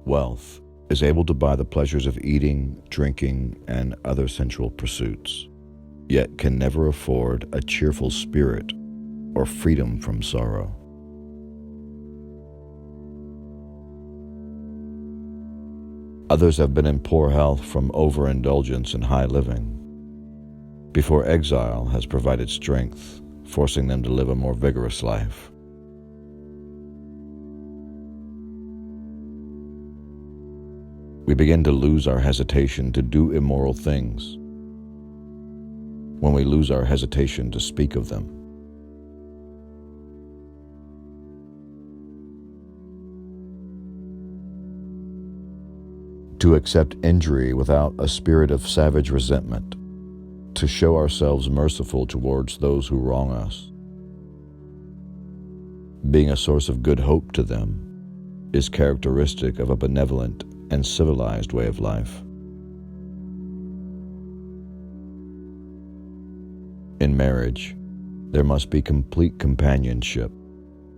Wealth is able to buy the pleasures of eating, drinking, and other sensual pursuits, yet can never afford a cheerful spirit or freedom from sorrow. Others have been in poor health from overindulgence in high living, before exile has provided strength, forcing them to live a more vigorous life. We begin to lose our hesitation to do immoral things when we lose our hesitation to speak of them. To accept injury without a spirit of savage resentment, to show ourselves merciful towards those who wrong us, being a source of good hope to them, is characteristic of a benevolent and civilized way of life. In marriage, there must be complete companionship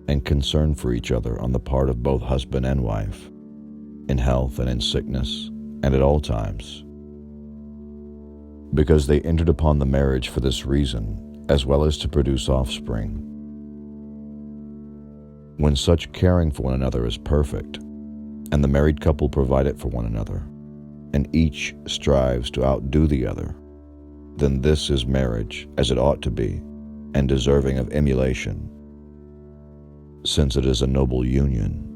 and concern for each other on the part of both husband and wife, in health and in sickness, and at all times. Because they entered upon the marriage for this reason, as well as to produce offspring. When such caring for one another is perfect, and the married couple provide it for one another, and each strives to outdo the other, then this is marriage as it ought to be, and deserving of emulation, since it is a noble union.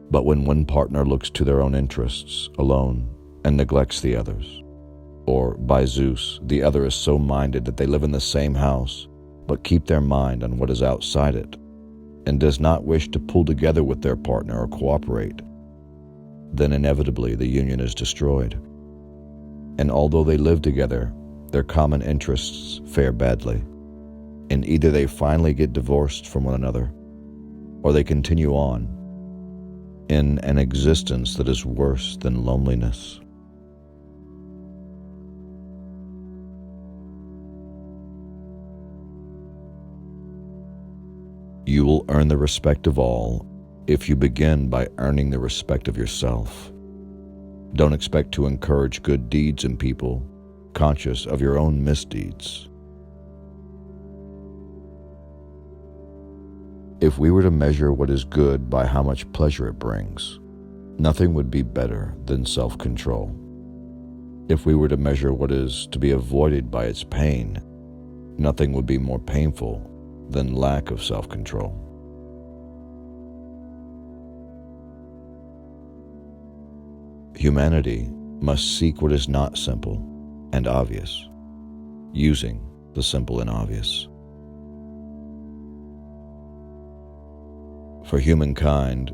But when one partner looks to their own interests alone and neglects the others, or, by Zeus, the other is so minded that they live in the same house, but keep their mind on what is outside it, and does not wish to pull together with their partner or cooperate, then inevitably the union is destroyed. And although they live together, their common interests fare badly, and either they finally get divorced from one another, or they continue on in an existence that is worse than loneliness. You will earn the respect of all if you begin by earning the respect of yourself. Don't expect to encourage good deeds in people, conscious of your own misdeeds. If we were to measure what is good by how much pleasure it brings, nothing would be better than self-control. If we were to measure what is to be avoided by its pain, nothing would be more painful than lack of self-control. Humanity must seek what is not simple and obvious, using the simple and obvious. For humankind,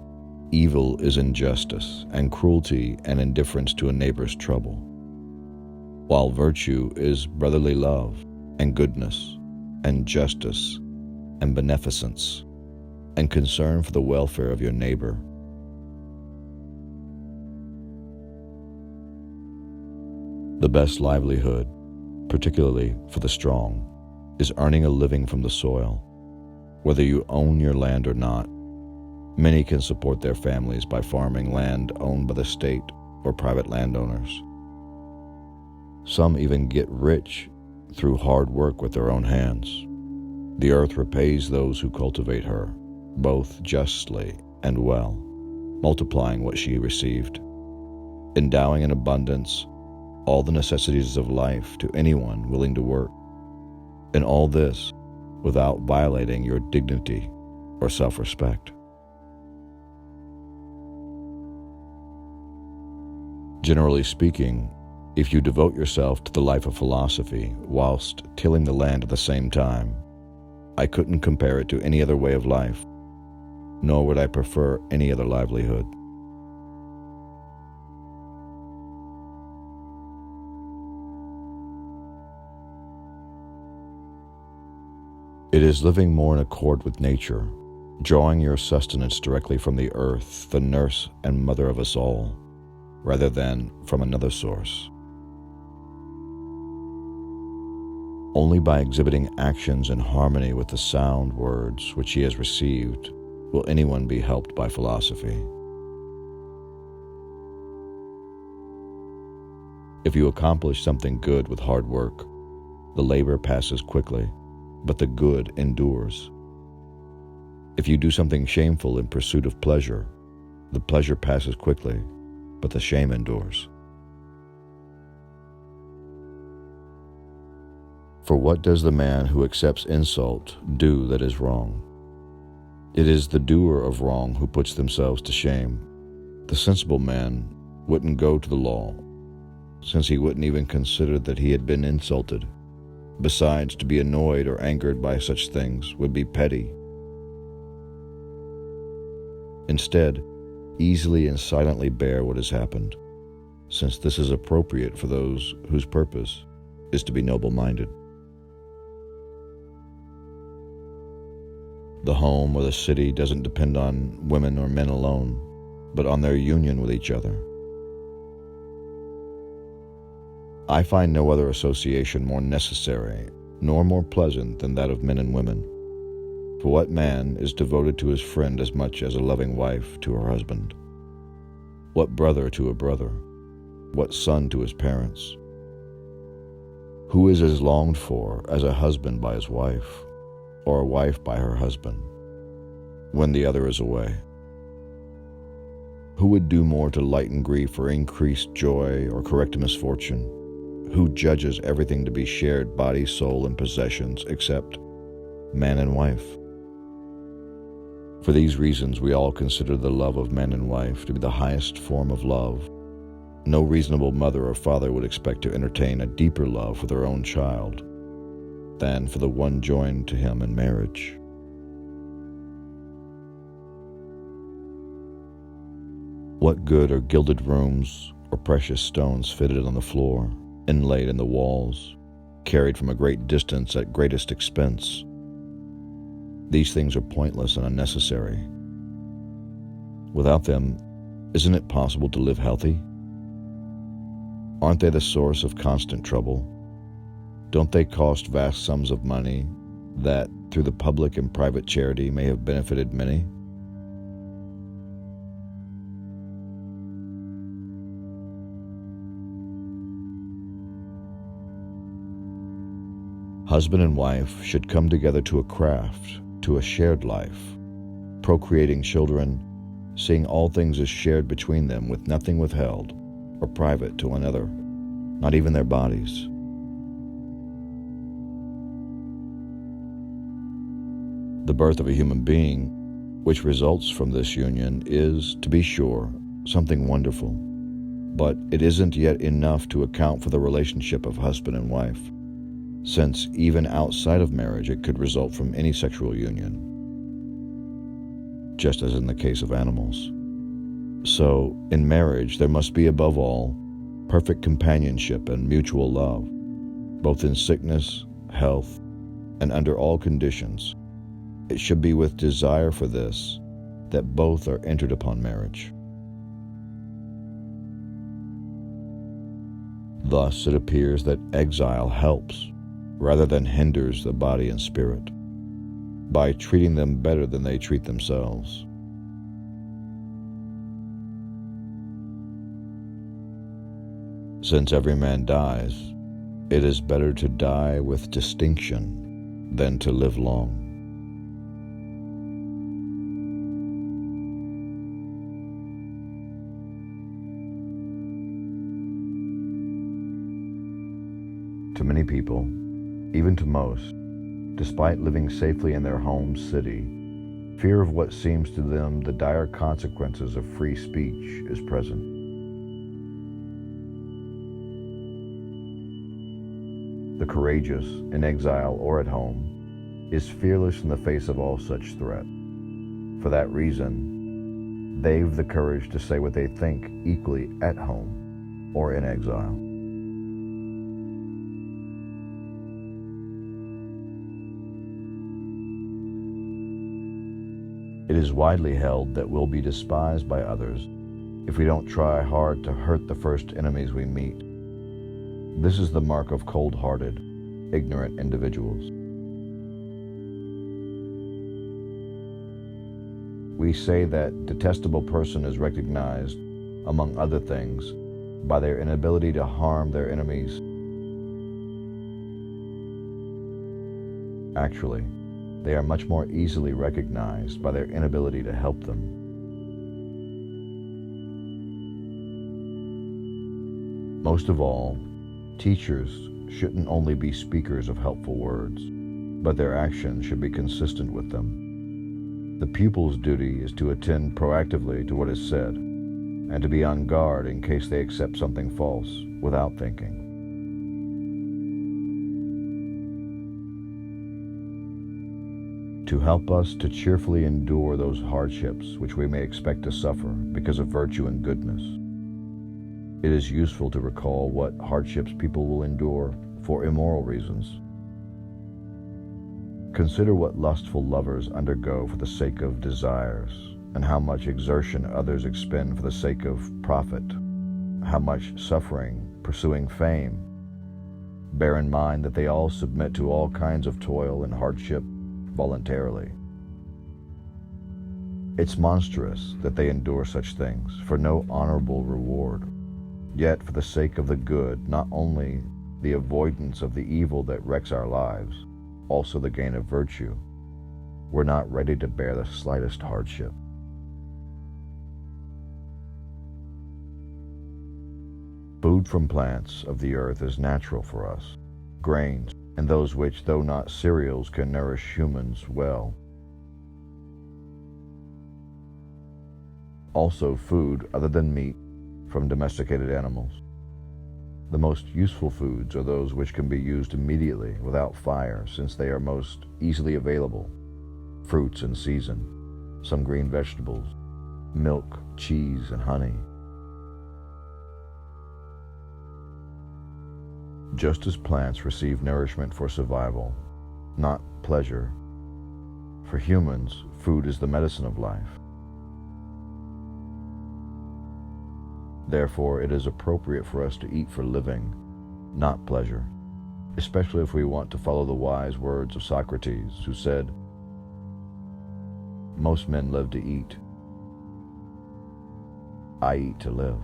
evil is injustice, and cruelty and indifference to a neighbor's trouble, while virtue is brotherly love and goodness and justice and beneficence and concern for the welfare of your neighbor. The best livelihood, particularly for the strong, is earning a living from the soil, whether you own your land or not. Many can support their families by farming land owned by the state or private landowners. Some even get rich through hard work with their own hands. The earth repays those who cultivate her, both justly and well, multiplying what she received, endowing in abundance all the necessities of life to anyone willing to work, and all this without violating your dignity or self-respect. Generally speaking, if you devote yourself to the life of philosophy whilst tilling the land at the same time, I couldn't compare it to any other way of life, nor would I prefer any other livelihood. It is living more in accord with nature, drawing your sustenance directly from the earth, the nurse and mother of us all, rather than from another source. Only by exhibiting actions in harmony with the sound words which he has received will anyone be helped by philosophy. If you accomplish something good with hard work, the labor passes quickly, but the good endures. If you do something shameful in pursuit of pleasure, the pleasure passes quickly, but the shame endures. For what does the man who accepts insult do that is wrong? It is the doer of wrong who puts themselves to shame. The sensible man wouldn't go to the law, since he wouldn't even consider that he had been insulted. Besides, to be annoyed or angered by such things would be petty. Instead, easily and silently bear what has happened, since this is appropriate for those whose purpose is to be noble-minded. The home or the city doesn't depend on women or men alone, but on their union with each other. I find no other association more necessary nor more pleasant than that of men and women. For what man is devoted to his friend as much as a loving wife to her husband? What brother to a brother? What son to his parents? Who is as longed for as a husband by his wife, or a wife by her husband, when the other is away? Who would do more to lighten grief or increase joy or correct a misfortune? Who judges everything to be shared body, soul, and possessions except man and wife? For these reasons, we all consider the love of man and wife to be the highest form of love. No reasonable mother or father would expect to entertain a deeper love for their own child than for the one joined to him in marriage. What good are gilded rooms or precious stones fitted on the floor, inlaid in the walls, carried from a great distance at greatest expense? These things are pointless and unnecessary. Without them, isn't it possible to live healthy? Aren't they the source of constant trouble? Don't they cost vast sums of money that, through the public and private charity, may have benefited many? Husband and wife should come together to a craft, to a shared life, procreating children, seeing all things as shared between them with nothing withheld or private to another, not even their bodies. The birth of a human being, which results from this union, is, to be sure, something wonderful, but it isn't yet enough to account for the relationship of husband and wife, since even outside of marriage it could result from any sexual union, just as in the case of animals. So, in marriage, there must be above all perfect companionship and mutual love, both in sickness, health, and under all conditions. It should be with desire for this that both are entered upon marriage. Thus, it appears that exile helps rather than hinders the body and spirit, by treating them better than they treat themselves. Since every man dies, it is better to die with distinction than to live long. To many people, even to most, despite living safely in their home city, fear of what seems to them the dire consequences of free speech is present. The courageous, in exile or at home, is fearless in the face of all such threat. For that reason, they've the courage to say what they think equally at home or in exile. It is widely held that we'll be despised by others if we don't try hard to hurt the first enemies we meet. This is the mark of cold-hearted, ignorant individuals. We say that detestable person is recognized, among other things, by their inability to harm their enemies. Actually, they are much more easily recognized by their inability to help them. Most of all, teachers shouldn't only be speakers of helpful words, but their actions should be consistent with them. The pupil's duty is to attend proactively to what is said, and to be on guard in case they accept something false without thinking. To help us to cheerfully endure those hardships which we may expect to suffer because of virtue and goodness, it is useful to recall what hardships people will endure for immoral reasons. Consider what lustful lovers undergo for the sake of desires, and how much exertion others expend for the sake of profit, how much suffering pursuing fame. Bear in mind that they all submit to all kinds of toil and hardship voluntarily. It's monstrous that they endure such things for no honorable reward, yet for the sake of the good, not only the avoidance of the evil that wrecks our lives, also the gain of virtue, we're not ready to bear the slightest hardship. Food from plants of the earth is natural for us, grains, and those which, though not cereals, can nourish humans well. Also food other than meat from domesticated animals. The most useful foods are those which can be used immediately without fire, since they are most easily available. Fruits in season, some green vegetables, milk, cheese, and honey. Just as plants receive nourishment for survival, not pleasure, for humans, food is the medicine of life. Therefore, it is appropriate for us to eat for living, not pleasure, especially if we want to follow the wise words of Socrates, who said, "Most men live to eat. I eat to live."